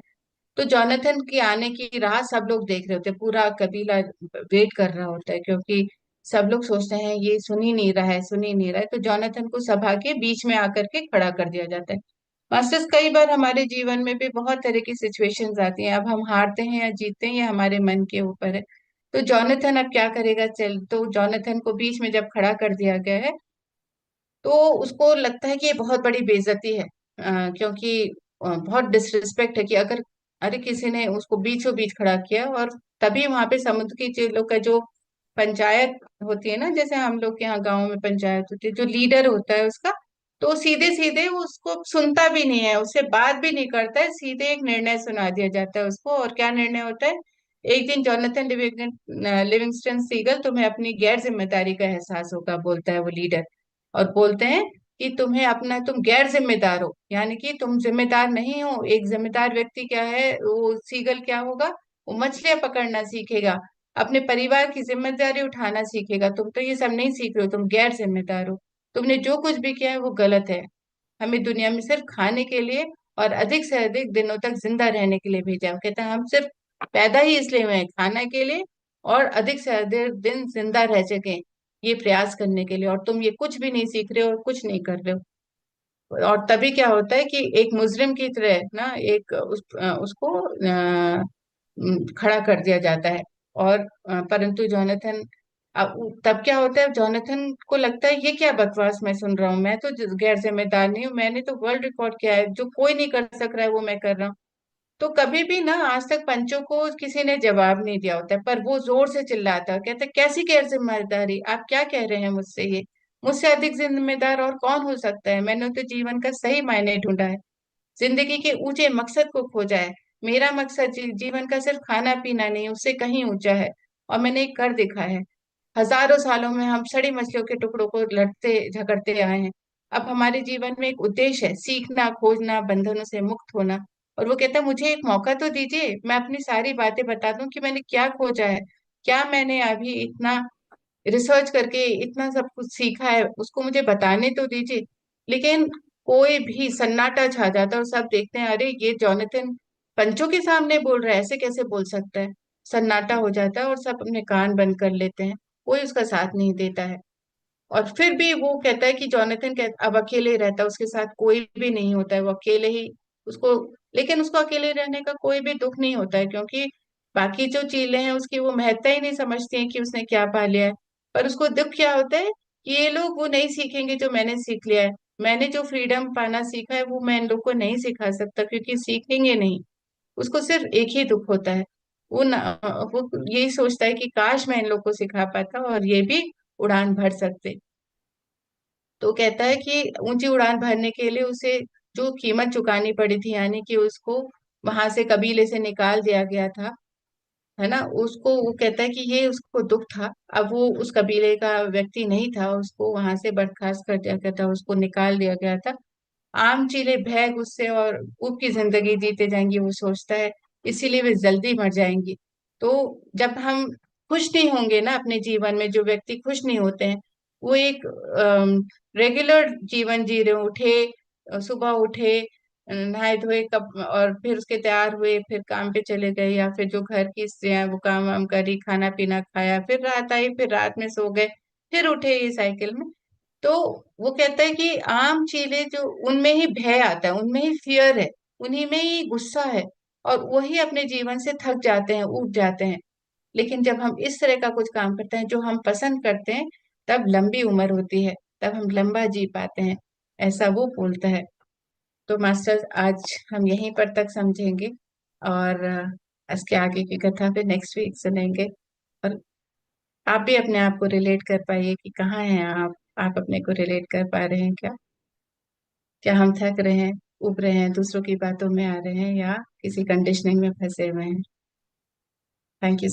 तो जोनाथन के आने की राह सब लोग देख रहे होते हैं, पूरा कबीला वेट कर रहा होता है, क्योंकि सब लोग सोचते हैं ये सुन ही नहीं रहा है, सुन ही नहीं रहा है। तो जोनाथन को सभा के बीच में आकर के खड़ा कर दिया जाता है। मास्टर्स, कई बार हमारे जीवन में भी बहुत तरह की सिचुएशंस आती हैं, अब हम हारते हैं या जीतते हैं ये हमारे मन के ऊपर है। तो जॉनथन अब क्या करेगा, चल, तो जॉनथन को बीच में जब खड़ा कर दिया गया है, तो उसको लगता है कि ये बहुत बड़ी बेइज्जती है, क्योंकि बहुत डिसरिस्पेक्ट है कि अगर, अरे किसी ने उसको बीचों बीच खड़ा किया। और तभी वहां पे समुद्र की चीलों का जो पंचायत होती है ना, जैसे हम लोग के यहाँ गाँव में पंचायत होती है, जो लीडर होता है उसका, तो सीधे सीधे वो उसको सुनता भी नहीं है, उससे बात भी नहीं करता है, सीधे एक निर्णय सुना दिया जाता है उसको। और क्या निर्णय होता है, एक दिन जॉनथन लिविंगस्टन सीगल, तुम्हें अपनी गैर जिम्मेदारी का एहसास होगा, बोलता है वो लीडर। और बोलते हैं कि तुम्हें अपना, तुम गैर जिम्मेदार हो, यानी कि तुम जिम्मेदार नहीं हो। एक जिम्मेदार व्यक्ति क्या है, वो सीगल क्या होगा, वो मछलियां पकड़ना सीखेगा, अपने परिवार की जिम्मेदारी उठाना सीखेगा। तुम तो ये सब नहीं सीख रहे हो, तुम गैर जिम्मेदार हो। तुमने जो कुछ भी किया है वो गलत है। हमें दुनिया में सिर्फ खाने के लिए और अधिक से अधिक दिनों तक जिंदा रहने के लिए भेजा है। वो कहता है हम सिर्फ पैदा ही इसलिए हुए हैं खाने के लिए, और अधिक से अधिक दिन जिंदा रह सके, ये प्रयास करने के लिए। और तुम ये कुछ भी नहीं सीख रहे हो और कुछ नहीं कर रहे हो। और तभी क्या होता है कि एक मुजरिम की तरह ना, एक उसको खड़ा कर दिया जाता है। और परंतु जोनाथन, तब क्या होता है, जोनाथन को लगता है ये क्या बकवास मैं सुन रहा हूँ, मैं तो गैर जिम्मेदार नहीं हूँ, मैंने तो वर्ल्ड रिकॉर्ड किया है, जो कोई नहीं कर सक रहा है वो मैं कर रहा हूँ। तो कभी भी ना आज तक पंचों को किसी ने जवाब नहीं दिया होता है, पर वो जोर से चिल्लाता है, कहता है कैसी गैर जिम्मेदारी, आप क्या कह रहे हैं मुझसे, ये मुझसे अधिक जिम्मेदार और कौन हो सकता है, मैंने तो जीवन का सही मायने ढूंढा है, जिंदगी के ऊंचे मकसद को खोजा है। मेरा मकसद जीवन का सिर्फ खाना पीना नहीं, उससे कहीं ऊंचा है, और मैंने एक कर दिखा है। हजारों सालों में हम सड़ी मछलियों के टुकड़ों को लड़ते झगड़ते आए हैं। अब हमारे जीवन में एक उद्देश्य है, सीखना, खोजना, बंधनों से मुक्त होना। और वो कहता है मुझे एक मौका तो दीजिए, मैं अपनी सारी बातें बता दूं कि मैंने क्या खोजा है, क्या मैंने अभी इतना रिसर्च करके इतना सब कुछ सीखा है, उसको मुझे बताने तो दीजिए। लेकिन कोई भी सन्नाटा छा जाता है और सब देखते हैं, अरे ये जॉनथन पंचों के सामने बोल रहा है, ऐसे कैसे बोल सकता है। सन्नाटा हो जाता है और सब अपने कान बंद कर लेते हैं, कोई उसका साथ नहीं देता है। और फिर भी वो कहता है कि अब अकेले रहता है, उसके साथ कोई भी नहीं होता है, वो अकेले ही उसको। लेकिन उसको अकेले रहने का कोई भी दुख नहीं होता है, क्योंकि बाकी जो चीजें हैं उसकी वो महत्ता ही नहीं समझती हैं कि उसने क्या पा लिया है। पर उसको दुख क्या होता है कि ये लोग वो नहीं सीखेंगे जो मैंने सीख लिया है। मैंने जो फ्रीडम पाना सीखा है वो मैं इन लोग को नहीं सिखा सकता, क्योंकि सीखेंगे नहीं। उसको सिर्फ एक ही दुख होता है। वो ना, वो यही सोचता है कि काश मैं इन लोग को सिखा पाता और ये भी उड़ान भर सकते। तो कहता है कि ऊंची उड़ान भरने के लिए उसे जो कीमत चुकानी पड़ी थी, यानी कि उसको वहां से कबीले से निकाल दिया गया था, है ना, उसको वो कहता है कि ये उसको दुख था। अब वो उस कबीले का व्यक्ति नहीं था, उसको वहां से बर्खास्त कर दिया गया था, उसको निकाल दिया गया था। आम चीले भय गुस्से और ऊब की जिंदगी जीते जाएंगी, वो सोचता है, इसीलिए वे जल्दी मर जाएंगी। तो जब हम खुश नहीं होंगे ना अपने जीवन में, जो व्यक्ति खुश नहीं होते हैं, वो एक रेगुलर जीवन जी रहे, उठे, सुबह उठे, नहाए धोए, कब और फिर उसके तैयार हुए, फिर काम पे चले गए, या फिर जो घर की स्त्रियां वो काम वाम करी, खाना पीना खाया, फिर रात आई, फिर रात में सो गए, फिर उठे, ये साइकिल में। तो वो कहता है कि आम चीले जो, उनमें ही भय आता है, उनमें ही फियर है, उन्हीं में ही गुस्सा है, और वही अपने जीवन से थक जाते हैं, ऊब जाते हैं। लेकिन जब हम इस तरह का कुछ काम करते हैं जो हम पसंद करते हैं, तब लंबी उम्र होती है, तब हम लंबा जी पाते हैं, ऐसा वो बोलता है। तो मास्टर्स, आज हम यहीं पर तक समझेंगे, और इसके आगे की कथा फिर नेक्स्ट वीक सुनेंगे। और आप भी अपने आप को रिलेट कर पाइए कि कहाँ हैं आप अपने को रिलेट कर पा रहे हैं क्या? क्या हम थक रहे हैं, उब रहे हैं, दूसरों की बातों में आ रहे हैं, या किसी कंडीशनिंग में फंसे हुए हैं? Thank you.